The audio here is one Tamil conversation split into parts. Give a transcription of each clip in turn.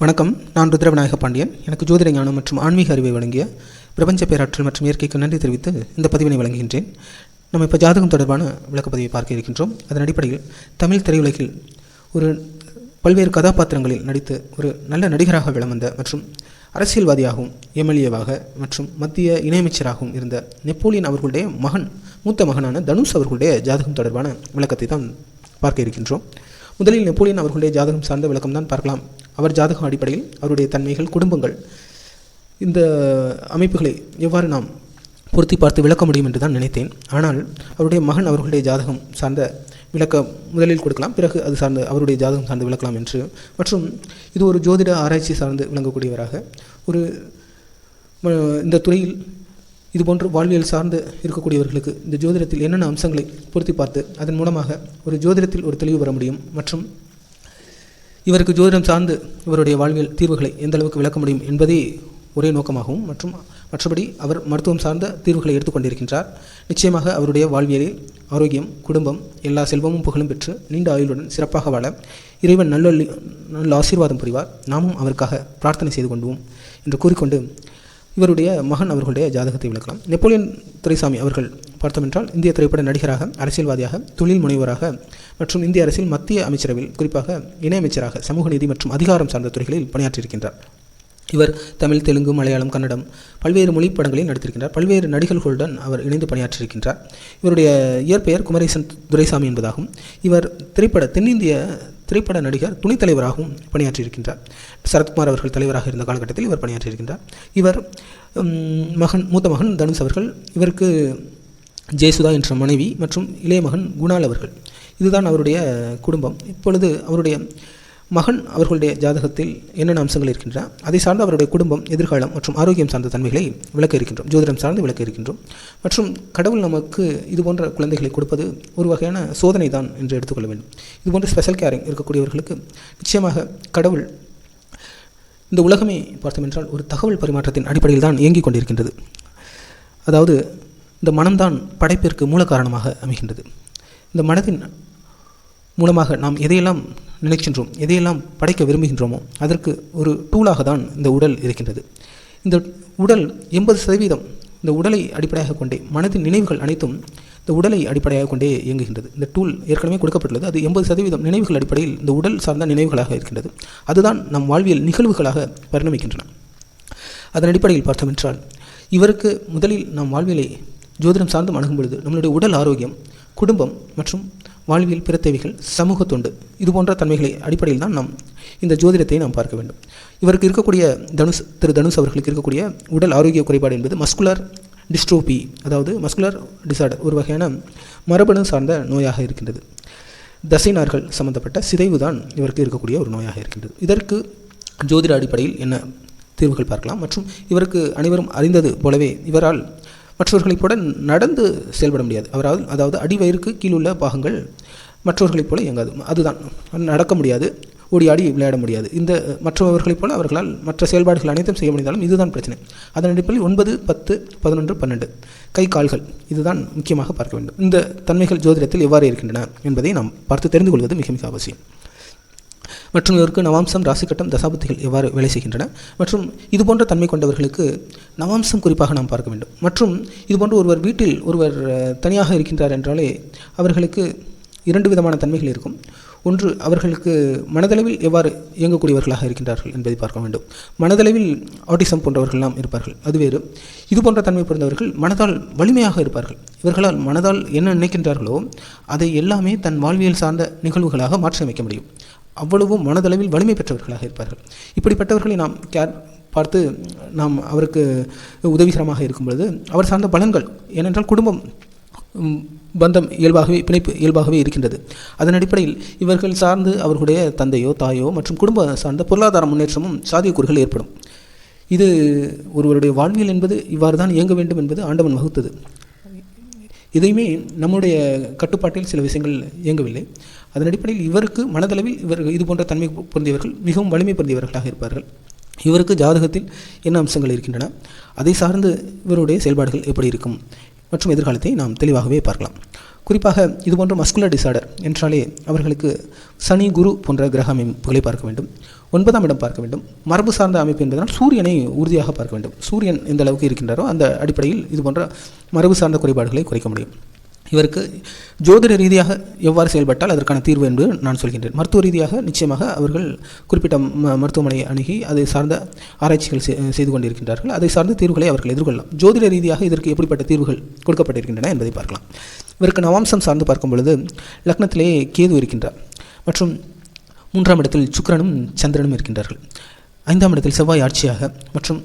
வணக்கம். நான் ருத்ரவிநாயக பாண்டியன். எனக்கு ஜோதிட ஞானம் மற்றும் ஆன்மீக அறிவை வழங்கிய பிரபஞ்ச பேராற்றல் மற்றும் இயற்கைக்கு நன்றி தெரிவித்து இந்த பதிவினை வழங்குகின்றேன். நம்ம இப்போ ஜாதகம் தொடர்பான விளக்கப்பதிவை பார்க்க இருக்கின்றோம். அதன் அடிப்படையில் தமிழ் திரையுலகில் ஒரு பல்வேறு கதாபாத்திரங்களில் நடித்து ஒரு நல்ல நடிகராக விளம் வந்த மற்றும் அரசியல்வாதியாகவும் எம்எல்ஏவாக மற்றும் மத்திய இணையமைச்சராகவும் இருந்த நெப்போலியன் அவர்களுடைய மூத்த மகனான தனுஷ் அவர்களுடைய ஜாதகம் தொடர்பான விளக்கத்தை தான் பார்க்க இருக்கின்றோம். முதலில் நெப்போலியன் அவர்களுடைய ஜாதகம் சார்ந்த விளக்கம் தான் பார்க்கலாம். அவர் ஜாதகம் அடிப்படையில் அவருடைய தன்மைகள், குடும்பங்கள், இந்த அமைப்புகளை எவ்வாறு நாம் பொருத்தி பார்த்து விளக்க முடியும் என்று தான் நினைத்தேன். ஆனால் அவருடைய மகன் அவர்களுடைய ஜாதகம் சார்ந்த விளக்கம் முதலில் கொடுக்கலாம், பிறகு அது சார்ந்த அவருடைய ஜாதகம் சார்ந்து விளக்கலாம் என்று. மற்றும் இது ஒரு ஜோதிட ஆராய்ச்சி சார்ந்து விளங்கக்கூடியவராக இந்த துறையில் இதுபோன்று வாழ்வியல் சார்ந்து இருக்கக்கூடியவர்களுக்கு இந்த ஜோதிடத்தில் என்னென்ன அம்சங்களை பொருத்தி பார்த்து அதன் மூலமாக ஒரு ஜோதிடத்தில் ஒரு தெளிவு பெற முடியும் மற்றும் இவருக்கு ஜோதிடம் சார்ந்து இவருடைய வாழ்வியல் தீர்வுகளை எந்த அளவுக்கு விளக்க முடியும் என்பதே ஒரே நோக்கமாகவும் மற்றும் மற்றபடி அவர் மருத்துவம் சார்ந்த தீர்வுகளை எடுத்துக்கொண்டிருக்கின்றார். நிச்சயமாக அவருடைய வாழ்வியலில் ஆரோக்கியம், குடும்பம், எல்லா செல்வமும் புகழும் பெற்று நீண்ட ஆயுளுடன் சிறப்பாக வாழ இறைவன் நல்ல ஆசீர்வாதம் புரிவார். நாமும் அவருக்காக பிரார்த்தனை செய்து கொண்டுவோம் என்று கூறிக்கொண்டு இவருடைய மகன் அவர்களுடைய ஜாதகத்தை விளக்கலாம். நெப்போலியன் துரைசாமி அவர்கள் பார்த்தோமென்றால் இந்திய திரைப்பட நடிகராக, அரசியல்வாதியாக, தொழில் முனைவராக மற்றும் இந்திய அரசில் மத்திய அமைச்சரவையில் குறிப்பாக இணையமைச்சராக சமூக நீதி மற்றும் அதிகாரம் சார்ந்த துறைகளில் பணியாற்றியிருக்கின்றார். இவர் தமிழ், தெலுங்கு, மலையாளம், கன்னடம் பல்வேறு மொழி படங்களில் நடித்திருக்கின்றார். பல்வேறு நடிகர்களுடன் அவர் இணைந்து பணியாற்றியிருக்கின்றார். இவருடைய இயற்பெயர் குமரேசன் துரைசாமி என்பதாகும். இவர் தென்னிந்திய திரைப்பட நடிகர் துணைத் தலைவராகவும் பணியாற்றியிருக்கின்றார். சரத்குமார் அவர்கள் தலைவராக இருந்த காலகட்டத்தில் இவர் பணியாற்றியிருக்கின்றார். இவர் மூத்த மகன் தனுஷ் அவர்கள், இவருக்கு ஜெயசுதா என்ற மனைவி மற்றும் இளைய மகன் குணால் அவர்கள். இதுதான் அவருடைய குடும்பம். இப்பொழுது அவருடைய மகன் அவர்களுடைய ஜாதகத்தில் என்னென்ன அம்சங்கள் இருக்கின்றன, அதை சார்ந்து அவருடைய குடும்பம், எதிர்காலம் மற்றும் ஆரோக்கியம் சார்ந்த தன்மைகளை விளக்க இருக்கின்றோம், ஜோதிடம் சார்ந்து விளக்க இருக்கின்றோம். மற்றும் கடவுள் நமக்கு இதுபோன்ற குழந்தைகளை கொடுப்பது ஒரு வகையான சோதனை தான் என்று எடுத்துக்கொள்ள வேண்டும். இதுபோன்ற ஸ்பெஷல் கேரிங் இருக்கக்கூடியவர்களுக்கு நிச்சயமாக கடவுள் இந்த உலகமே பார்த்தோம் என்றால் ஒரு தகவல் பரிமாற்றத்தின் அடிப்படையில் தான் இயங்கிக் கொண்டிருக்கின்றது. அதாவது இந்த மனம்தான் படைப்பிற்கு மூல காரணமாக அமைகின்றது. இந்த மனதின் மூலமாக நாம் எதையெல்லாம் நினைக்கின்றோம், எதையெல்லாம் படைக்க விரும்புகின்றோமோ அதற்கு ஒரு டூலாக தான் இந்த உடல் இருக்கின்றது. இந்த உடல் 80% இந்த உடலை அடிப்படையாக கொண்டே, மனதின் நினைவுகள் அனைத்தும் இந்த உடலை அடிப்படையாக கொண்டே இயங்குகின்றது. இந்த டூல் ஏற்கனவே கொடுக்கப்பட்டுள்ளது. அது 80% நினைவுகள் அடிப்படையில் இந்த உடல் சார்ந்த நினைவுகளாக இருக்கின்றது. அதுதான் நம் வாழ்வியல் நிகழ்வுகளாக பரிணமிக்கின்றன. அதன் அடிப்படையில் பார்த்தோம் என்றால் இவருக்கு முதலில் நாம் வாழ்வியலை ஜோதிடம் சார்ந்து அணுகும் பொழுது நம்மளுடைய உடல் ஆரோக்கியம், குடும்பம் மற்றும் வாழ்வியல் பிற தேவைகள், சமூக தொண்டு, இதுபோன்ற தன்மைகளை அடிப்படையில் தான் நாம் இந்த ஜோதிடத்தை நாம் பார்க்க வேண்டும். இவருக்கு இருக்கக்கூடிய திரு தனுஷ் அவர்களுக்கு இருக்கக்கூடிய உடல் ஆரோக்கிய குறைபாடு என்பது மஸ்குலர் டிஸ்ட்ரோபி, அதாவது மஸ்குலர் டிசார்டர், ஒரு வகையான மரபணு சார்ந்த நோயாக இருக்கின்றது. தசைநார்கள் சம்பந்தப்பட்ட சிதைவு தான் இவருக்கு இருக்கக்கூடிய ஒரு நோயாக இருக்கின்றது. இதற்கு ஜோதிட அடிப்படையில் என்ன தீர்வுகள் பார்க்கலாம். மற்றும் இவருக்கு அனைவரும் அறிந்தது போலவே இவரால் மற்றவர்களைப் போல நடந்து செயல்பட முடியாது. அதாவது அடிவயிறுக்கு கீழுள்ள பாகங்கள் மற்றவர்களைப் போல இயங்காது. அதுதான் நடக்க முடியாது, ஓடி ஆடி விளையாட முடியாது. இந்த மற்றவர்களைப் போல அவர்களால் மற்ற செயல்பாடுகள் அனைத்தும் செய்ய முடிந்தாலும் இதுதான் பிரச்சனை. அதன் அடிப்படையில் 9, 10, 11, 12 கை கால்கள், இதுதான் முக்கியமாக பார்க்க வேண்டும். இந்த தன்மைகள் ஜோதிடத்தில் எவ்வாறு இருக்கின்றன என்பதை நாம் பார்த்து தெரிந்து கொள்வது மிக மிக அவசியம். மற்றும் இவருக்கு நவாம்சம், ராசிக்கட்டம், தசாபுத்திகள் எவ்வாறு வேலை செய்கின்றன மற்றும் இதுபோன்ற தன்மை கொண்டவர்களுக்கு நவாம்சம் குறிப்பாக நாம் பார்க்க வேண்டும். மற்றும் இதுபோன்று ஒருவர் வீட்டில் ஒருவர் தனியாக இருக்கின்றார் என்றாலே அவர்களுக்கு 2 விதமான தன்மைகள் இருக்கும். ஒன்று, அவர்களுக்கு மனதளவில் எவ்வாறு இயங்கக்கூடியவர்களாக இருக்கின்றார்கள் என்பதை பார்க்க வேண்டும். மனதளவில் ஆட்டிசம் போன்றவர்கள்லாம் இருப்பார்கள், அது வேறு. இதுபோன்ற தன்மை பிறந்தவர்கள் மனதால் வலிமையாக இருப்பார்கள். இவர்களால் மனதால் என்ன நினைக்கின்றார்களோ அதை எல்லாமே தன் வாழ்வியல் சார்ந்த நிகழ்வுகளாக மாற்றியமைக்க முடியும். அவ்வளவும் மனதளவில் வலிமை பெற்றவர்களாக இருப்பார்கள். இப்படிப்பட்டவர்களை நாம் பார்த்து நாம் அவருக்கு உதவிகரமாக இருக்கும் பொழுது அவர் சார்ந்த பலன்கள், ஏனென்றால் குடும்பம் பந்தம் பிணைப்பு இயல்பாகவே இருக்கின்றது. அதன் அடிப்படையில் இவர்கள் சார்ந்து அவர்களுடைய தந்தையோ தாயோ மற்றும் குடும்ப சார்ந்த பொருளாதார முன்னேற்றமும் சாத்தியக்கூறுகள் ஏற்படும். இது ஒருவருடைய வாழ்வியல் என்பது இவ்வாறு தான் இயங்க வேண்டும் என்பது ஆண்டவன் வகுத்தது. இதையுமே நம்முடைய கட்டுப்பாட்டில் சில விஷயங்கள் இயங்கவில்லை. அதன் அடிப்படையில் இவருக்கு மனதளவில் இது போன்ற தன்மை பொருந்தியவர்கள் மிகவும் வலிமை பொருந்தியவர்களாக இருப்பார்கள். இவருக்கு ஜாதகத்தில் என்ன அம்சங்கள் இருக்கின்றன, அதை சார்ந்து இவருடைய செயல்பாடுகள் எப்படி இருக்கும் மற்றும் எதிர்காலத்தை நாம் தெளிவாகவே பார்க்கலாம். குறிப்பாக இதுபோன்ற மஸ்குலர் டிசார்டர் என்றாலே அவர்களுக்கு சனி குரு போன்ற கிரக அமைப்புகளை பார்க்க வேண்டும். 9ஆம் இடம் பார்க்க வேண்டும். மரபு சார்ந்த அமைப்பு என்பதனால் சூரியனை உறுதியாக பார்க்க வேண்டும். சூரியன் எந்த அளவுக்கு இருக்கின்றாரோ அந்த அடிப்படையில் இதுபோன்ற மரபு சார்ந்த குறைபாடுகளை குறைக்க முடியும். இவருக்கு ஜோதிட ரீதியாக எவ்வாறு செயல்பட்டால் அதற்கான தீர்வு என்று நான் சொல்கின்றேன். மருத்துவ ரீதியாக நிச்சயமாக அவர்கள் குறிப்பிட்ட மருத்துவமனையை அணுகி அதை சார்ந்த ஆராய்ச்சிகள் செய்து கொண்டிருக்கின்றார்கள். அதை சார்ந்த தீர்வுகளை அவர்கள் எதிர்கொள்ளலாம். ஜோதிட ரீதியாக இதற்கு எப்படிப்பட்ட தீர்வுகள் கொடுக்கப்பட்டிருக்கின்றன என்பதை பார்க்கலாம். இவருக்கு நவாம்சம் சார்ந்து பார்க்கும் பொழுது லக்னத்திலேயே கேது இருக்கின்றார் மற்றும் 3ஆம் இடத்தில் சுக்கிரனும் சந்திரனும் இருக்கின்றார்கள். 5ஆம் இடத்தில் செவ்வாய் ஆட்சியாக மற்றும்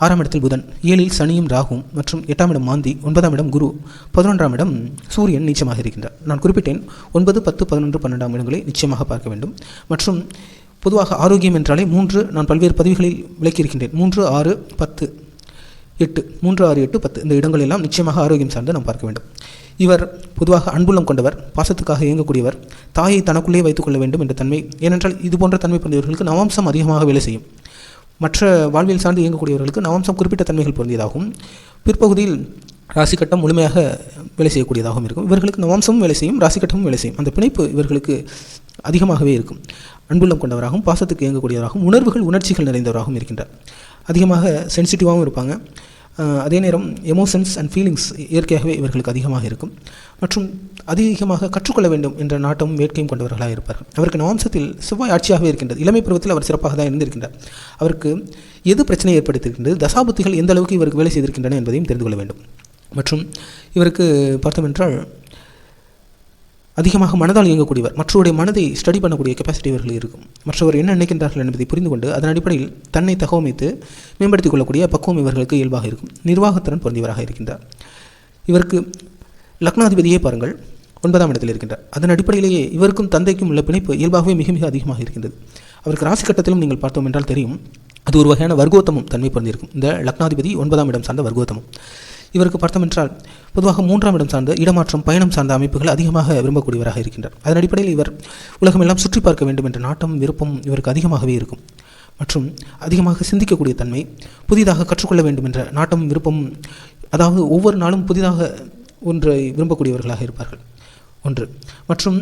6ஆம் இடத்தில் புதன், 7இல் சனியும் ராகுவும் மற்றும் 8ஆம் இடம் மாந்தி, 9ஆம் இடம் குரு, 11ஆம் இடம் சூரியன் நீச்சமாக இருக்கின்றார். நான் குறிப்பிட்டேன் 9, 10, 11, 12ஆம் இடங்களை நிச்சயமாக பார்க்க வேண்டும். மற்றும் பொதுவாக ஆரோக்கியம் என்றாலே 3 நான் பல்வேறு பதிவுகளில் விளக்கியிருக்கின்றேன். 3, 6, 10, 8 3, 6, 8, 10 இந்த இடங்கள் எல்லாம் நிச்சயமாக ஆரோக்கியம் சார்ந்து நாம் பார்க்க வேண்டும். இவர் பொதுவாக அன்புள்ளம் கொண்டவர், பாசத்துக்காக இயங்கக்கூடியவர், தாயை தனக்குள்ளே வைத்துக் கொள்ள வேண்டும் என்ற தன்மை. ஏனென்றால் இதுபோன்ற தன்மை பொருந்தியவர்களுக்கு நவாம்சம் அதிகமாக வேலை செய்யும். மற்ற வாழ்வியல் சார்ந்து இயங்கக்கூடியவர்களுக்கு நவாம்சம் குறிப்பிட்ட தன்மைகள் பொருந்தியதாகவும் பிற்பகுதியில் ராசிக்கட்டம் முழுமையாக வேலை செய்யக்கூடியதாகவும் இருக்கும். இவர்களுக்கு நவாம்சமும் வேலை செய்யும், ராசிக்கட்டமும் வேலை செய்யும். அந்த பிணைப்பு இவர்களுக்கு அதிகமாகவே இருக்கும். அன்புள்ளம் கொண்டவராகவும் பாசத்துக்கு இயங்கக்கூடியவராகவும் உணர்ச்சிகள் நிறைந்தவராகவும் இருக்கின்றார். அதிகமாக சென்சிட்டிவாகவும் இருப்பாங்க. அதே நேரம் எமோஷன்ஸ் அண்ட் ஃபீலிங்ஸ் இயற்கையாகவே இவர்களுக்கு அதிகமாக இருக்கும். மற்றும் அதிகமாக கற்றுக்கொள்ள வேண்டும் என்ற நாட்டமும் வேட்கையும் கொண்டவர்களாக இருப்பார்கள். அவருக்கு நவாம்சத்தில் செவ்வாய் ஆட்சியாகவே இருக்கின்றது. இளமை பருவத்தில் அவர் சிறப்பாக தான் இருந்திருக்கின்றார். அவருக்கு எது பிரச்சனை ஏற்படுத்தியிருக்கின்றது, தசாபுத்திகள் எந்த அளவுக்கு இவருக்கு வேலை செய்திருக்கின்றன என்பதையும் தெரிந்து கொள்ள வேண்டும். மற்றும் இவருக்கு பார்த்தோம் என்றால் அதிகமாக மனதால் இயங்கக்கூடியவர், மற்றவருடைய மனதை ஸ்டடி பண்ணக்கூடிய கெப்பாசிட்டி இவர்கள் இருக்கும். மற்றவர் என்ன நினைக்கின்றார்கள் என்பதை புரிந்து கொண்டு அதன் அடிப்படையில் தன்னை தகவமைத்து மேம்படுத்திக் கொள்ளக்கூடிய பக்குவம் இவர்களுக்கு இயல்பாக இருக்கும். நிர்வாகத்திறன் பொருந்தியவராக இருக்கின்றார். இவருக்கு லக்னாதிபதியே பாருங்கள் 9ஆம் இடத்தில் இருக்கின்றார். அதன் அடிப்படையிலேயே இவருக்கும் தந்தைக்கும் உள்ள பிணைப்பு இயல்பாகவே மிக மிக அதிகமாக இருக்கின்றது. அவருக்கு ராசி கட்டத்திலும் நீங்கள் பார்த்தோம் என்றால் தெரியும், அது ஒரு வகையான வர்க்கோத்தமும் தன்மை பொருந்திருக்கும். இந்த லக்னாதிபதி 9ஆம் இடம் சார்ந்த வர்க்கோத்தமும். இவருக்கு பார்த்தோம் என்றால் பொதுவாக 3ஆம் இடம் சார்ந்த இடமாற்றம், பயணம் சார்ந்த அமைப்புகள் அதிகமாக விரும்பக்கூடியவராக இருக்கின்றார். அதன் அடிப்படையில் இவர் உலகமெல்லாம் சுற்றி பார்க்க வேண்டும் என்ற நாட்டம், விருப்பம் இவருக்கு அதிகமாகவே இருக்கும். மற்றும் அதிகமாக சிந்திக்கக்கூடிய தன்மை, புதிதாக கற்றுக்கொள்ள வேண்டும் என்ற நாட்டம், விருப்பம், அதாவது ஒவ்வொரு நாளும் புதிதாக ஒன்றை விரும்பக்கூடியவர்களாக இருப்பார்கள். ஒன்று. மற்றும்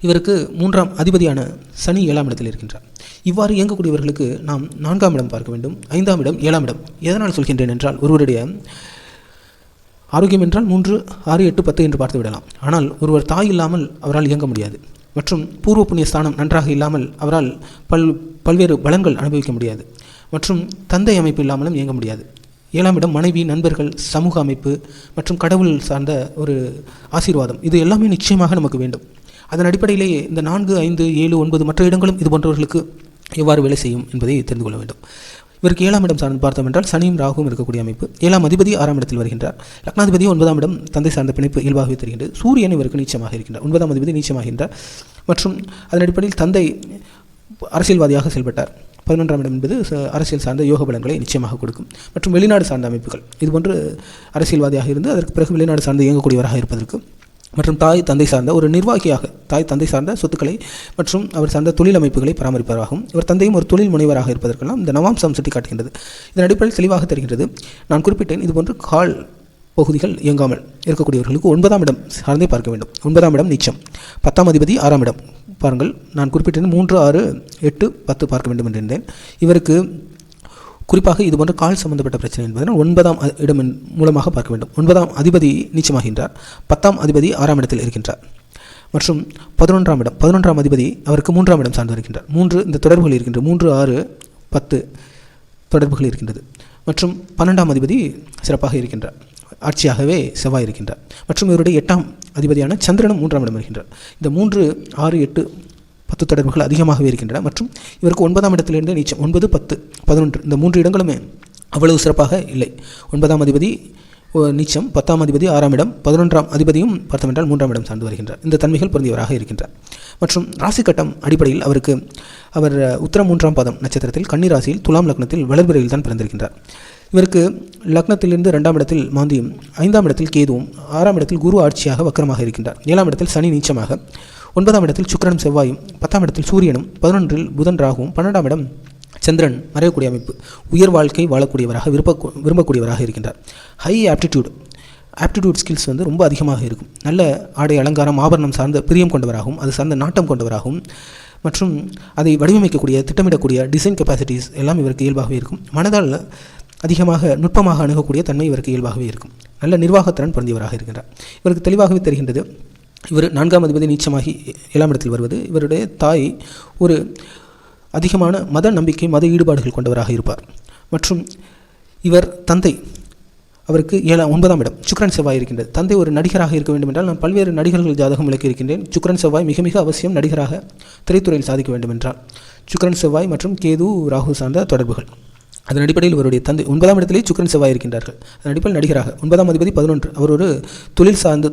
இவருக்கு 3ஆம் அதிபதியான சனி 7ஆம் இடத்தில் இருக்கின்றார். இவ்வாறு இயங்கக்கூடியவர்களுக்கு நாம் 4ஆம் இடம் பார்க்க வேண்டும், 5ஆம் இடம், 7ஆம் இடம். எதனால் சொல்கின்றேன் என்றால் ஒருவருடைய ஆரோக்கியம் என்றால் 3, 6, 8, 10 என்று பார்த்து விடலாம். ஆனால் ஒருவர் தாய் இல்லாமல் அவரால் இயங்க முடியாது. மற்றும் பூர்வ புண்ணிய ஸ்தானம் நன்றாக இல்லாமல் அவரால் பல்வேறு பலன்கள் அனுபவிக்க முடியாது. மற்றும் தந்தை அமைப்பு இல்லாமலும் இயங்க முடியாது. 7ஆம் இடம் மனைவி, நண்பர்கள், சமூக அமைப்பு மற்றும் கடவுள் சார்ந்த ஒரு ஆசீர்வாதம், இது எல்லாமே நிச்சயமாக நமக்கு வேண்டும். அதன் அடிப்படையிலேயே இந்த 4, 5, 7, 9 மற்ற இடங்களும் இது போன்றவர்களுக்கு எவ்வாறு வேலை செய்யும் என்பதை தெரிந்து கொள்ள வேண்டும். இவருக்கு 7ஆம் இடம் சார்ந்து பார்த்தோம் என்றால் சனியும் ராகுவும் இருக்கக்கூடிய அமைப்பு. 7ஆம் அதிபதி 6ஆம் இடத்தில் வருகின்றார். லக்னாதிபதி 9ஆம் இடம் தந்தை சார்ந்த பிணைப்பு இயல்பாகவே தெரிகின்றது. சூரியன் இவருக்கு நீச்சமாக இருக்கின்றார். 9ஆம் அதிபதி நீச்சமாகின்றார். மற்றும் அதன் அடிப்படையில் தந்தை அரசியல்வாதியாக செயல்பட்டார். 11ஆம் இடம் என்பது அரசியல் சார்ந்த யோக பலன்களை நிச்சயமாக கொடுக்கும். மற்றும் வெளிநாடு சார்ந்த அமைப்புகள், இதுபோன்று அரசியல்வாதியாக இருந்து அதற்கு பிறகு வெளிநாடு சார்ந்து இயங்கக்கூடியவராக இருப்பதற்கு, மற்றும் தாய் தந்தை சார்ந்த ஒரு நிர்வாகியாக தாய் தந்தை சார்ந்த சொத்துக்களை மற்றும் அவர் சார்ந்த தொழில் அமைப்புகளை பராமரிப்பவராகவும், இவர் தந்தையும் ஒரு தொழில் முனைவராக இருப்பதற்கெல்லாம் இந்த நவாம்சம் சுட்டி காட்டுகின்றது. இதன் அடிப்படையில் தெளிவாக தெரிகின்றது. நான் குறிப்பிட்டேன், இதுபோன்று கால் பகுதிகள் இயங்காமல் இருக்கக்கூடியவர்களுக்கு 9ஆம் இடம் சார்ந்தே பார்க்க வேண்டும். 9ஆம் இடம் நீச்சம். 10ஆம் அதிபதி 6ஆம் இடம் பாருங்கள். நான் குறிப்பிட்டேன் 3, 6, 8, 10 பார்க்க வேண்டும் என்றிருந்தேன். இவருக்கு குறிப்பாக இதுபோன்ற கால் சம்பந்தப்பட்ட பிரச்சனை என்பதனால் 9ஆம் இடம் மூலமாக பார்க்க வேண்டும். 9ஆம் அதிபதி நீச்சமாகின்றார். 10ஆம் அதிபதி 6ஆம் இடத்தில் இருக்கின்றார். மற்றும் 11ஆம் இடம், 11ஆம் அதிபதி அவருக்கு 3ஆம் இடம் சார்ந்து இருக்கின்றார். 3 இந்த தொடர்புகள் இருக்கின்றது. 3, 6, 10 தொடர்புகள் இருக்கின்றது. மற்றும் 12ஆம் அதிபதி சிறப்பாக இருக்கின்றார். ஆட்சியாகவே செவ்வாய் இருக்கின்றார். மற்றும் இவருடைய 8ஆம் அதிபதியான சந்திரனும் 3ஆம் இடம் இருக்கின்றார். இந்த 3, 6, 8, 10 தொடர்புகள் அதிகமாகவே இருக்கின்றன. மற்றும் இவருக்கு 9ஆம் இடத்திலிருந்து நீச்சம் 9, 10, 11 இந்த 3 இடங்களுமே அவ்வளவு சிறப்பாக இல்லை. 9ஆம் அதிபதி நீச்சம், 10ஆம் அதிபதி 6ஆம் இடம், 11ஆம் அதிபதியும் பார்த்தோம் என்றால் 3ஆம் இடம் சார்ந்து வருகின்றார். இந்த தன்மைகள் பொருந்தியவராக இருக்கின்றார். மற்றும் ராசி கட்டம் அடிப்படையில் அவர் உத்திரம் 3ஆம் பாதம் நட்சத்திரத்தில் கன்னி ராசியில் துலாம் லக்னத்தில் வளர்பிறையில் தான் பிறந்திருக்கின்றார். இவருக்கு லக்னத்திலிருந்து 2ஆம் இடத்தில் மாந்தியும், 5ஆம் இடத்தில் கேதுவும், 6ஆம் இடத்தில் குரு ஆட்சியாக வக்கரமாக இருக்கின்றார். 7ஆம் இடத்தில் சனி நீச்சமாக, 9ஆம் இடத்தில் சுக்கிரனும் செவ்வாயும், 10ஆம் இடத்தில் சூரியனும், 11இல் புதன் ராகுவும், 12ஆம் இடம் சந்திரன் மறையக்கூடிய அமைப்பு. உயர் வாழ்க்கை வாழக்கூடியவராக விரும்பக்கூடியவராக இருக்கின்றார். ஹை ஆப்டிடியூட் ஆப்டிடியூட் ஸ்கில்ஸ் வந்து ரொம்ப அதிகமாக இருக்கும். நல்ல ஆடை அலங்காரம் ஆபரணம் சார்ந்த பிரியம் கொண்டவராகவும் அது சார்ந்த நாட்டம் கொண்டவராகவும் மற்றும் அதை வடிவமைக்கக்கூடிய திட்டமிடக்கூடிய டிசைன் கெப்பாசிட்டிஸ் எல்லாம் இவருக்கு இயல்பாகவே இருக்கும். மனதால் அதிகமாக நுட்பமாக அணுகக்கூடிய தன்மை இவருக்கு இயல்பாகவே இருக்கும். நல்ல நிர்வாகத்திறன் பொருந்தியவராக இருக்கின்றார். இவருக்கு தெளிவாகவே தெரிகின்றது, இவர் 4ஆம் அதிபதி நீச்சமாகி 7ஆம் இடத்தில் வருவது, இவருடைய தாய் ஒரு அதிகமான மத நம்பிக்கை மத ஈடுபாடுகள் கொண்டவராக இருப்பார். மற்றும் இவர் தந்தை அவருக்கு 9ஆம் இடம் சுக்கிரன் செவ்வாய் இருக்கின்றது. தந்தை ஒரு நடிகராக இருக்க வேண்டும் என்றால் நான் பல்வேறு நடிகர்கள் ஜாதகம் விளக்கி இருக்கின்றேன். சுக்கிரன் செவ்வாய் மிக மிக அவசியம் நடிகராக திரைத்துறையில் சாதிக்க வேண்டும் என்றால். சுக்கிரன் செவ்வாய் மற்றும் கேது ராகு சார்ந்த தொடர்புகள். அதன் அடிப்படையில் இவருடைய தந்தை 9ஆம் இடத்திலே சுக்கிரன் செவ்வாய் இருக்கின்றார்கள். அதன் அடிப்படையில் நடிகராக 9ஆம் அதிபதி 11 அவர் ஒரு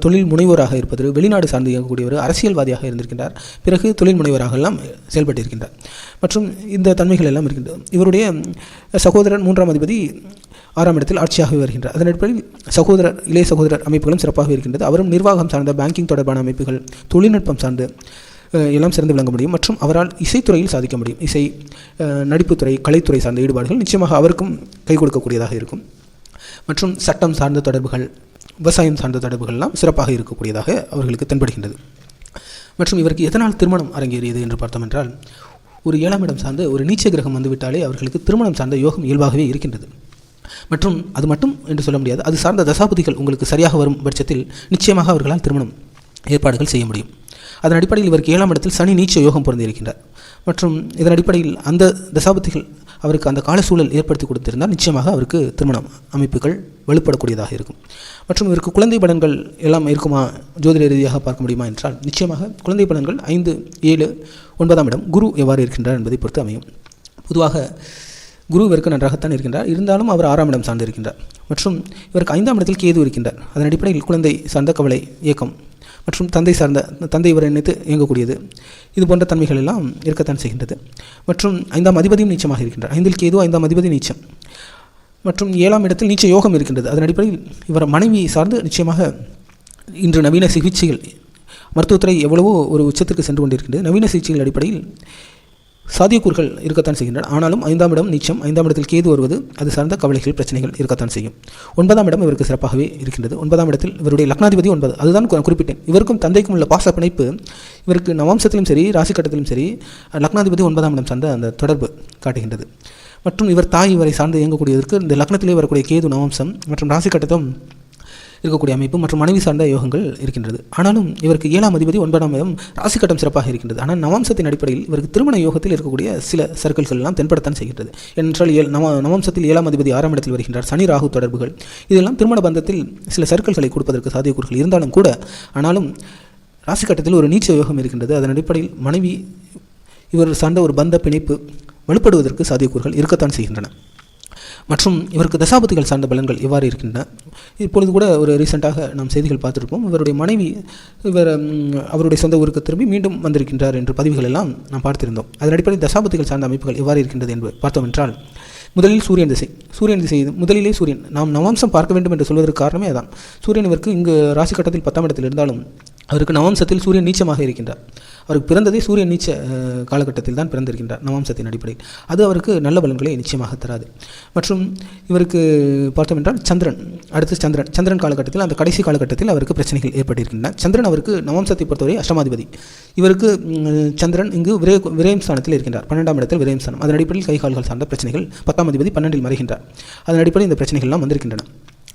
தொழில் முனைவோராக இருப்பது, வெளிநாடு சார்ந்து இயங்கக்கூடிய ஒரு அரசியல்வாதியாக இருந்திருக்கின்றார். பிறகு தொழில் முனைவராக எல்லாம் செயல்பட்டிருக்கின்றார். மற்றும் இந்த தன்மைகள் எல்லாம் இருக்கின்றது. இவருடைய சகோதரர் 3ஆம் அதிபதி 6ஆம் இடத்தில் ஆட்சியாக வருகின்றார். அதன் அடிப்படையில் இளைய சகோதரர் அமைப்புகளும் சிறப்பாக இருக்கின்றது. அவரும் நிர்வாகம் சார்ந்த பேங்கிங் தொடர்பான அமைப்புகள் தொழில்நுட்பம் சார்ந்து எல்லாம் சிறந்து விளங்க முடியும். மற்றும் அவரால் இசைத்துறையில் சாதிக்க முடியும். இசை, நடிப்புத்துறை, கலைத்துறை சார்ந்த ஈடுபாடுகள் நிச்சயமாக அவருக்கும் கை கொடுக்கக்கூடியதாக இருக்கும். மற்றும் சட்டம் சார்ந்த தொடர்புகள், விவசாயம் சார்ந்த தொடர்புகள்லாம் சிறப்பாக இருக்கக்கூடியதாக அவர்களுக்கு தென்படுகின்றது. மற்றும் இவருக்கு எதனால் திருமணம் அரங்கேறியது என்று பார்த்தோம் என்றால், ஒரு 7ஆம் இடம் சார்ந்த ஒரு நீச்ச கிரகம் வந்துவிட்டாலே அவர்களுக்கு திருமணம் சார்ந்த யோகம் இயல்பாகவே இருக்கின்றது. மற்றும் அது மட்டும் என்று சொல்ல முடியாது, அது சார்ந்த தசாபதிகள் உங்களுக்கு சரியாக வரும் பட்சத்தில் நிச்சயமாக அவர்களால் திருமணம் ஏற்பாடுகள் செய்ய முடியும். அதன் அடிப்படையில் இவருக்கு 7ஆம் இடத்தில் சனி நீச்ச யோகம் பொருந்திருக்கின்றார். மற்றும் இதன் அடிப்படையில் அந்த தசாபதிகள் அவருக்கு அந்த கால சூழல் ஏற்படுத்தி கொடுத்திருந்தால் நிச்சயமாக அவருக்கு திருமணம் அமைப்புகள் வலுப்படக்கூடியதாக இருக்கும். மற்றும் இவருக்கு குழந்தை பலன்கள் எல்லாம் இருக்குமா ஜோதிட ரீதியாக பார்க்க முடியுமா என்றால், நிச்சயமாக குழந்தை பலன்கள் 5, 7, 9ஆம் இடம் குரு எவ்வாறு இருக்கின்றார் என்பதை பொறுத்து அமையும். பொதுவாக குரு இவருக்கு நன்றாகத்தான் இருக்கின்றார். இருந்தாலும் அவர் 6ஆம் இடம் சார்ந்து இருக்கின்றார். மற்றும் இவருக்கு 5ஆம் இடத்தில் கேது இருக்கின்றார். அதன் அடிப்படையில் குழந்தை சார்ந்த கவலை, இயக்கம் மற்றும் தந்தை இவரை நினைத்து இயங்கக்கூடியது, இது போன்ற தன்மைகள் எல்லாம் இருக்கத்தான் செய்கின்றது. மற்றும் 5ஆம் அதிபதியும் நீச்சமாக இருக்கின்றார். 5இல் கேது, 5ஆம் அதிபதி நீச்சம். மற்றும் 7ஆம் இடத்தில் நீச்ச யோகம் இருக்கின்றது. அதன் அடிப்படையில் இவர் மனைவி சார்ந்து நிச்சயமாக இன்று நவீன சிகிச்சைகள் மருத்துவத்துறை எவ்வளவோ ஒரு உச்சத்திற்கு சென்று கொண்டிருக்கின்றது. நவீன சிகிச்சைகள் அடிப்படையில் சாத்தியக்கூறுகள் இருக்கத்தான் செய்கின்றன. ஆனாலும் 5ஆம் இடம் நீச்சம், 5ஆம் இடத்தில் கேது வருவது அது சார்ந்த கவலைகள், பிரச்சனைகள் இருக்கத்தான் செய்யும். 9ஆம் இடம் இவருக்கு சிறப்பாகவே இருக்கின்றது. 9ஆம் இடத்தில் இவருடைய லக்னாதிபதி 9, அதுதான் குறிப்பிட்டேன். இவருக்கும் தந்தைக்கும் உள்ள பாச பிணைப்பு இவருக்கு நவம்சத்திலும் சரி ராசி கட்டத்திலும் சரி லக்னாதிபதி 9ஆம் இடம் சார்ந்த அந்த தொடர்பு காட்டுகின்றது. மற்றும் இவர் தாய் இவரை சார்ந்து இயங்கக்கூடியதற்கு இந்த லக்னத்திலே வரக்கூடிய கேது நவம்சம் மற்றும் ராசி கட்டத்தும் இருக்கக்கூடிய அமைப்பு மற்றும் மனைவி சார்ந்த யோகங்கள் இருக்கின்றது. ஆனாலும் இவருக்கு 7ஆம் அதிபதி 9ஆம் இடம் ராசி கட்டம் சிறப்பாக இருக்கின்றது. ஆனால் நவம்சத்தின் அடிப்படையில் இவருக்கு திருமண யோகத்தில் இருக்கக்கூடிய சில சர்க்கிள்கள் எல்லாம் தென்படத்தான் செய்கின்றது. என்றால் நவம்சத்தில் 7ஆம் அதிபதி 6ஆம் இடத்தில் வருகின்றார். சனி ராகு தொடர்புகள் இதெல்லாம் திருமண பந்தத்தில் சில சர்க்கிள்களை கொடுப்பதற்கு சாத்தியக்கூறுகள் இருந்தாலும் கூட, ஆனாலும் ராசி கட்டத்தில் ஒரு நீச்ச யோகம் இருக்கின்றது. அதன் அடிப்படையில் மனைவி இவர் சார்ந்த ஒரு பந்த பிணைப்பு வலுப்படுவதற்கு சாத்தியக்கூறுகள் இருக்கத்தான் செய்கின்றன. மற்றும் இவருக்கு தசாபதிகள் சார்ந்த பலன்கள் எவ்வாறு இருக்கின்றன. இப்பொழுது கூட ஒரு ரீசெண்டாக நாம் செய்திகள் பார்த்துருப்போம். இவருடைய மனைவி அவருடைய சொந்த ஊருக்கு திரும்பி மீண்டும் வந்திருக்கின்றார் என்று பதிவுகள் எல்லாம் நாம் பார்த்திருந்தோம். அதன் அடிப்படையில் தசாபதிகள் சார்ந்த அமைப்புகள் எவ்வாறு இருக்கின்றது என்று பார்த்தோம் என்றால், முதலில் சூரியன் திசை முதலிலே சூரியன் நாம் நவம்சம் பார்க்க வேண்டும் என்று சொல்வதற்கு காரணமே அதான். சூரியன் இவருக்கு இங்கு ராசி கட்டத்தில் 10ஆம் இடத்தில் இருந்தாலும் அவருக்கு நவம்சத்தில் சூரியன் நீச்சமாக இருக்கின்றார். அவருக்கு பிறந்ததே சூரியன் நீச்ச காலகட்டத்தில் தான் பிறந்திருக்கின்றார். நவம்சத்தின் அடிப்படையில் அது அவருக்கு நல்ல பலன்களை நிச்சயமாக தராது. மற்றும் இவருக்கு பார்த்தோம் என்றால் சந்திரன் காலகட்டத்தில் அந்த கடைசி காலகட்டத்தில் அவருக்கு பிரச்சனைகள் ஏற்பட்டிருக்கின்றன. சந்திரன் அவருக்கு நவம்சத்தை பொறுத்தவரை அஷ்டமாதிபதி. இவருக்கு சந்திரன் இங்கு விரயம் ஸ்தானத்தில் இருக்கின்றார். 12ஆம் இடத்தில் விரயம் ஸ்தானம். அதன் அடிப்படையில் கை கால்கள் சார்ந்த பிரச்சனைகள். 10ஆம் அதிபதி 12இல் மறைகின்றார். அதன் அடிப்படையில் இந்த பிரச்சனைகள் எல்லாம் வந்திருக்கின்றன.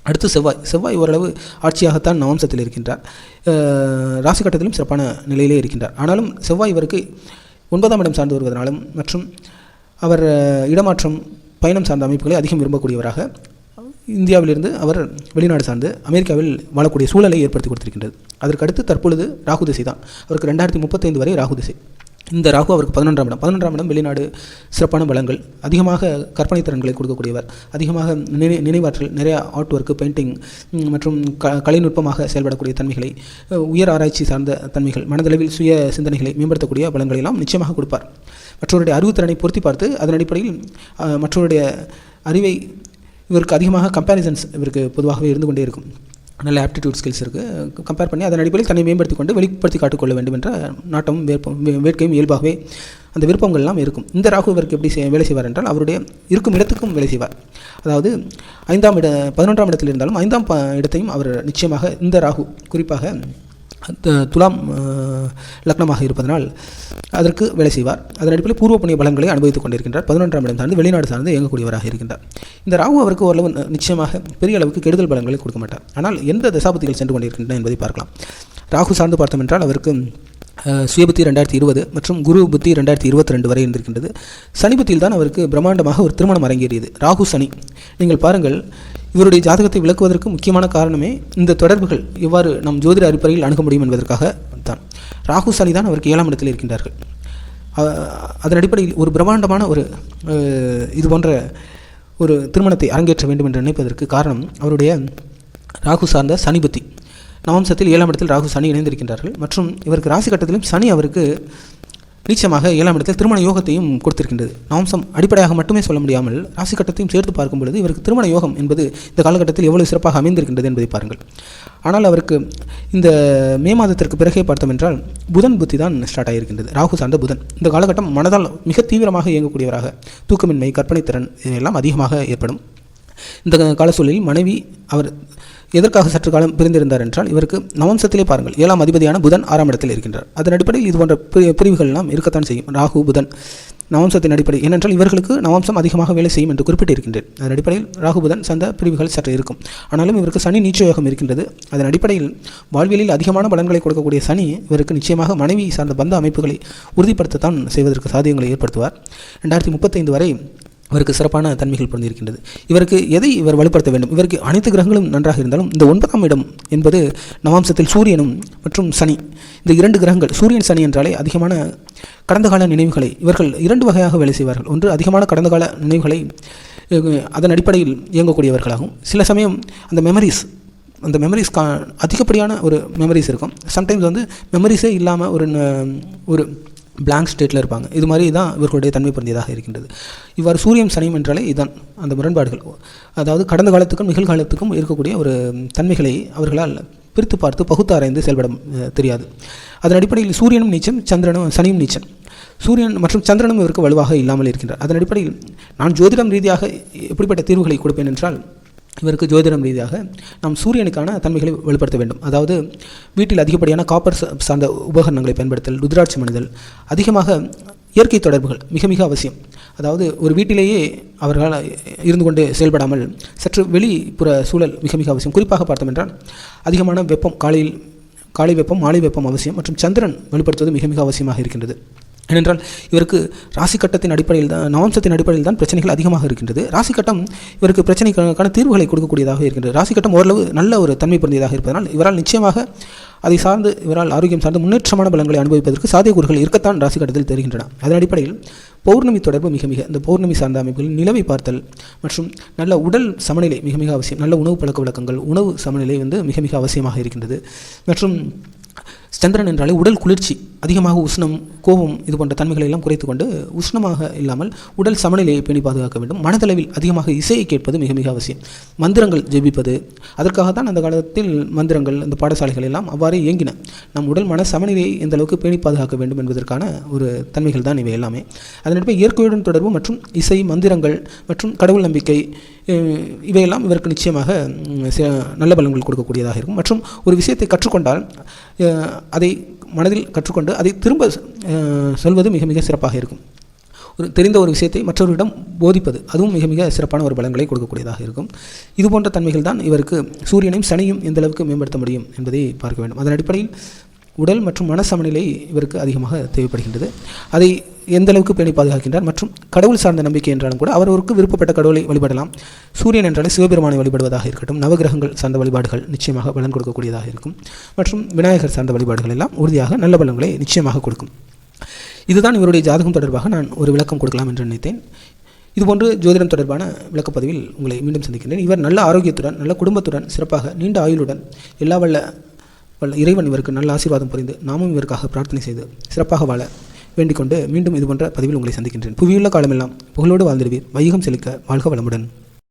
அடுத்து செவ்வாய் ஓரளவு ஆட்சியாகத்தான் நவம்சத்தில் இருக்கின்றார். ராசி கட்டத்திலும் சிறப்பான நிலையிலே இருக்கின்றார். ஆனாலும் செவ்வாய் இவருக்கு 9ஆம் இடம் சார்ந்து வருவதனாலும் மற்றும் அவர் இடமாற்றம் பயணம் சார்ந்த அமைப்புகளை அதிகம் விரும்பக்கூடியவராக இந்தியாவிலிருந்து அவர் வெளிநாடு சார்ந்து அமெரிக்காவில் வாழக்கூடிய சூழலை ஏற்படுத்தி கொடுத்திருக்கின்றது. அதற்கடுத்து தற்பொழுது ராகு திசை தான். அவருக்கு 2035 வரை ராகு திசை. இந்த ராகு அவருக்கு 11ஆம் இடம் வெளிநாடு, சிறப்பான பலங்கள், அதிகமாக கற்பனை திறன்களை கொடுக்கக்கூடியவர், அதிகமாக நினைவாற்றல், நிறைய ஆர்ட் ஒர்க்கு, பெயிண்டிங் மற்றும் கலைநுட்பமாக செயல்படக்கூடிய தன்மைகளை, உயர் ஆராய்ச்சி சார்ந்த தன்மைகள், மனதளவில் சுய சிந்தனைகளை மேம்படுத்தக்கூடிய பலன்களை எல்லாம் நிச்சயமாக கொடுப்பார். மற்றவருடைய அறிவுத்திறனை பொருத்தி பார்த்து அதன் அடிப்படையில் மற்றவருடைய அறிவை இவருக்கு அதிகமாக கம்பேரிசன்ஸ் இவருக்கு பொதுவாகவே இருந்து கொண்டே இருக்கும். நல்ல ஆப்டிடியூட் ஸ்கில்ஸ் இருக்குது. கம்பேர் பண்ணி அதன் அடிப்படையில் தன்னை மேம்படுத்தி கொண்டு வெளிப்படுத்தி காட்டுக்கொள்ள வேண்டும் என்ற நாட்டமும் வேட்கையும் இயல்பாகவே அந்த விருப்பங்கள் எல்லாம் இருக்கும். இந்த ராகு இவருக்கு எப்படி வேலை செய்வார் என்றால் அவருடைய இருக்கும் இடத்துக்கும் வேலை செய்வார். அதாவது 11ஆம் இடத்தில் இருந்தாலும் 5ஆம் இடத்தையும் அவர் நிச்சயமாக இந்த ராகு குறிப்பாக துலாம் லக்னமாக இருப்பதனால் அதற்கு வேலை செய்வார். அதன் அடிப்படையில் பூர்வ புண்ணிய பலன்களை அனுபவித்துக் கொண்டிருக்கின்றார். 11ஆம் இடம் சார்ந்து வெளிநாடு சார்ந்து இயங்கக்கூடியவராக இருக்கின்றார். இந்த ராகு அவருக்கு ஓரளவு நிச்சயமாக பெரிய அளவுக்கு கெடுதல் பலன்களை கொடுக்க மாட்டார். ஆனால் எந்த தசாபதிகள் சென்று கொண்டிருக்கின்றன என்பதை பார்க்கலாம். ராகு சார்ந்து பார்த்தோம் என்றால் அவருக்கு சுயபுத்தி 2020 மற்றும் குரு புத்தி 2022 வரை இருந்திருக்கின்றது. சனி புத்தியில் தான் அவருக்கு பிரம்மாண்டமாக ஒரு திருமணம் அரங்கேறியது. ராகு சனி நீங்கள் பாருங்கள், இவருடைய ஜாதகத்தை விளக்குவதற்கு முக்கியமான காரணமே இந்த தொடர்புகள் எவ்வாறு நம் ஜோதிட அடிப்படையில் அணுக முடியும் என்பதற்காக தான். ராகு சனி தான் அவருக்கு 7ஆம் இடத்தில் இருக்கின்றார்கள். அதன் அடிப்படையில் ஒரு பிரம்மாண்டமான ஒரு இது போன்ற ஒரு திருமணத்தை அரங்கேற்ற வேண்டும் என்று நினைப்பதற்கு காரணம் அவருடைய ராகு சார்ந்த சனி புத்தி. நவம்சத்தில் 7ஆம் இடத்தில் ராகு சனி இணைந்திருக்கின்றார்கள். மற்றும் இவருக்கு ராசி கட்டத்திலும் சனி அவருக்கு நிச்சயமாக 7ஆம் இடத்தில் திருமண யோகத்தையும் கொடுத்திருக்கின்றது. நவம்சம் அடிப்படையாக மட்டுமே சொல்ல முடியாமல் ராசி கட்டத்தையும் சேர்த்து பார்க்கும் பொழுது இவருக்கு திருமண யோகம் என்பது இந்த காலகட்டத்தில் எவ்வளவு சிறப்பாக அமைந்திருக்கின்றது என்பதை பாருங்கள். ஆனால் அவருக்கு இந்த மே மாதத்திற்கு பிறகே பார்த்தோம் என்றால் புதன் புத்தி தான் ஸ்டார்ட் ஆகியிருக்கின்றது. ராகு சார்ந்த புதன் இந்த காலகட்டம் மனதால் மிக தீவிரமாக இயங்கக்கூடியவராக, தூக்கமின்மை, கற்பனை திறன் இவையெல்லாம் அதிகமாக ஏற்படும். இந்த கால சூழலில் மனைவி அவர் எதற்காக சற்று காலம் பிரிந்திருந்தார் என்றால் இவருக்கு நவம்சத்திலே பாருங்கள் 7ஆம் அதிபதியான புதன் 6ஆம் இடத்தில் இருக்கின்றார். அதன் அடிப்படையில் இது போன்ற பிரிவுகள் எல்லாம் இருக்கத்தான் செய்யும். ராகு புதன் நவம்சத்தின் அடிப்படை ஏனென்றால் இவர்களுக்கு நவம்சம் அதிகமாக வேலை செய்யும் என்று குறிப்பிட்டிருக்கின்றேன். அதன் அடிப்படையில் ராகு புதன் சார்ந்த பிரிவுகள் சற்று இருக்கும். ஆனாலும் இவருக்கு சனி நீச்ச யோகம் இருக்கின்றது. அதன் அடிப்படையில் வாழ்வியலில் அதிகமான பலன்களை கொடுக்கக்கூடிய சனி இவருக்கு நிச்சயமாக மனைவி சார்ந்த பந்த அமைப்புகளை உறுதிப்படுத்தத்தான் செய்வதற்கு சாத்தியங்களை ஏற்படுத்துவார். 2035 வரை இவருக்கு சிறப்பான தன்மைகள் பொருந்திருக்கின்றது. இவருக்கு எதை இவர் வலுப்படுத்த வேண்டும்? இவருக்கு அனைத்து கிரகங்களும் நன்றாக இருந்தாலும் இந்த 9ஆம் இடம் என்பது நவாம்சத்தில் சூரியனும் மற்றும் சனி, இந்த 2 கிரகங்கள், சூரியன் சனி என்றாலே அதிகமான கடந்த கால நினைவுகளை இவர்கள் 2 வகையாக வேலை செய்வார்கள். ஒன்று அதிகமான கடந்த கால நினைவுகளை அதன் அடிப்படையில் இயங்கக்கூடியவர்களாகும். சில சமயம் அந்த மெமரிஸ் அதிகப்படியான ஒரு மெமரிஸ் இருக்கும். சம்டைம்ஸ் வந்து மெமரிஸே இல்லாமல் ஒரு பிளாங்க் ஸ்டேட்டில் இருப்பாங்க. இது மாதிரி தான் இவர்களுடைய தன்மை பொருந்தியதாக இருக்கின்றது. இவ்வாறு சூரியன் சனியும் என்றாலே இதுதான் அந்த முரண்பாடுகள். அதாவது கடந்த காலத்துக்கும் நிகழ்காலத்துக்கும் இருக்கக்கூடிய ஒரு தன்மைகளை அவர்களால் பிரித்து பார்த்து பகுத்தாராய்ந்து செயல்பட தெரியாது. அதன் அடிப்படையில் சூரியனும் நீச்சம், சனியும் நீச்சம். சூரியன் மற்றும் சந்திரனும் இவருக்கு வலுவாக இல்லாமல் இருக்கின்றார். அதன் அடிப்படையில் நான் ஜோதிடம் ரீதியாக எப்படிப்பட்ட தீர்வுகளை கொடுப்பேன் என்றால் இவருக்கு ஜோதிடம் ரீதியாக நாம் சூரியனுக்கான தன்மைகளை வெளிப்படுத்த வேண்டும். அதாவது வீட்டில் அதிகப்படியான காப்பர் சார்ந்த உபகரணங்களை பயன்படுத்தல், ருத்ராட்சி மணிதல், அதிகமாக இயற்கை தொடர்புகள் மிக மிக அவசியம். அதாவது ஒரு வீட்டிலேயே அவர்களால் இருந்து கொண்டு செயல்படாமல் சற்று வெளிப்புற சூழல் மிக மிக அவசியம். குறிப்பாக பார்த்தோம் என்றால் அதிகமான வெப்பம், காலை வெப்பம், மாலை வெப்பம் அவசியம். மற்றும் சந்திரன் வெளிப்படுத்துவது மிக மிக அவசியமாக இருக்கின்றது. ஏனென்றால் இவருக்கு ராசி கட்டத்தின் அடிப்படையில் தான், நவம்சத்தின் அடிப்படையில் தான் பிரச்சனைகள் அதிகமாக இருக்கின்றது. ராசி கட்டம் இவருக்கு பிரச்சனைக்கான தீர்வுகளை கொடுக்கக்கூடியதாக இருக்கின்றது. ராசி கட்டம் ஓரளவு நல்ல ஒரு தன்மை பொருந்தியதாக இருப்பதனால் இவரால் நிச்சயமாக அதை சார்ந்து இவரால் ஆரோக்கியம் சார்ந்து முன்னேற்றமான பலன்களை அனுபவிப்பதற்கு சாத்தியக்கூறுகள் இருக்கத்தான் ராசி கட்டத்தில் தெரிகின்றன. அதன் அடிப்படையில் பௌர்ணமி தொடர்பு மிக மிக, இந்த பௌர்ணமி சார்ந்த அமைப்புகள், நிலவை பார்த்தல் மற்றும் நல்ல உடல் சமநிலை மிக மிக அவசியம். நல்ல உணவு பழக்க வழக்கங்கள், உணவு சமநிலை மிக மிக அவசியமாக இருக்கின்றது. மற்றும் சந்திரன் என்றாலே உடல் குளிர்ச்சி, அதிகமாக உஷ்ணம், கோபம் இது போன்ற தன்மைகளை எல்லாம் குறைத்து கொண்டு உஷ்ணமாக இல்லாமல் உடல் சமநிலையை பேணி பாதுகாக்க வேண்டும். மனதளவில் அதிகமாக இசையை கேட்பது மிக மிக அவசியம். மந்திரங்கள் ஜெபிப்பது, அதற்காகத்தான் அந்த காலத்தில் மந்திரங்கள், இந்த பாடசாலைகள் எல்லாம் அவ்வாறே இயங்கின. நம் உடல் மன சமநிலையை எந்த அளவுக்கு பேணி பாதுகாக்க வேண்டும் என்பதற்கான ஒரு தன்மைகள் தான் இவை எல்லாமே. அதனிடப்ப இயற்கையுடன் தொடர்பு மற்றும் இசை, மந்திரங்கள் மற்றும் கடவுள் நம்பிக்கை இவையெல்லாம் இவருக்கு நிச்சயமாக நல்ல பலன்கள் கொடுக்கக்கூடியதாக இருக்கும். மற்றும் ஒரு விஷயத்தை கற்றுக்கொண்டால் அதை மனதில் கற்றுக்கொண்டு அதை திரும்ப சொல்வது மிக மிக சிறப்பாக இருக்கும். தெரிந்த ஒரு விஷயத்தை மற்றவரிடம் போதிப்பது, அதுவும் மிக மிக சிறப்பான ஒரு பலன்களை கொடுக்கக்கூடியதாக இருக்கும். இதுபோன்ற தன்மைகள் தான் இவருக்கு சூரியனையும் சனியும் எந்த அளவுக்கு மேம்படுத்த முடியும் என்பதை பார்க்க வேண்டும். அதன் அடிப்படையில் உடல் மற்றும் மன சமநிலை இவருக்கு அதிகமாக தேவைப்படுகின்றது. அதை எந்த அளவுக்கு பேணி பாதுகாக்கின்றார். மற்றும் கடவுள் சார்ந்த நம்பிக்கை என்றாலும் கூட அவருக்கு விருப்பப்பட்ட கடவுளை வழிபடலாம். சூரியன் என்றாலே சிவபெருமானை வழிபடுவதாக இருக்கட்டும், நவகிரகங்கள் சார்ந்த வழிபாடுகள் நிச்சயமாக பலன் கொடுக்கக்கூடியதாக இருக்கும். மற்றும் விநாயகர் சார்ந்த வழிபாடுகள் எல்லாம் உறுதியாக நல்ல பலன்களை நிச்சயமாக கொடுக்கும். இதுதான் இவருடைய ஜாதகம் தொடர்பாக நான் ஒரு விளக்கம் கொடுக்கலாம் என்று நினைத்தேன். இதுபோன்று ஜோதிடம் தொடர்பான விளக்கப்பதிவில் உங்களை மீண்டும் சந்திக்கின்றேன். இவர் நல்ல ஆரோக்கியத்துடன், நல்ல குடும்பத்துடன், சிறப்பாக நீண்ட ஆயுளுடன் எல்லா வல்ல இறைவன் இவருக்கு நல்ல ஆசீர்வாதம் புரிந்து நாமும் இவருக்காக பிரார்த்தனை செய்து சிறப்பாக வாழ வேண்டிக் கொண்டு மீண்டும் இதுபோன்ற பதிவில் உங்களை சந்திக்கின்றேன். புவியுள்ள காலமெல்லாம் புகழோடு வாழ்ந்திருவீர். வையகம் செழிக்க, வாழ்க வளமுடன்.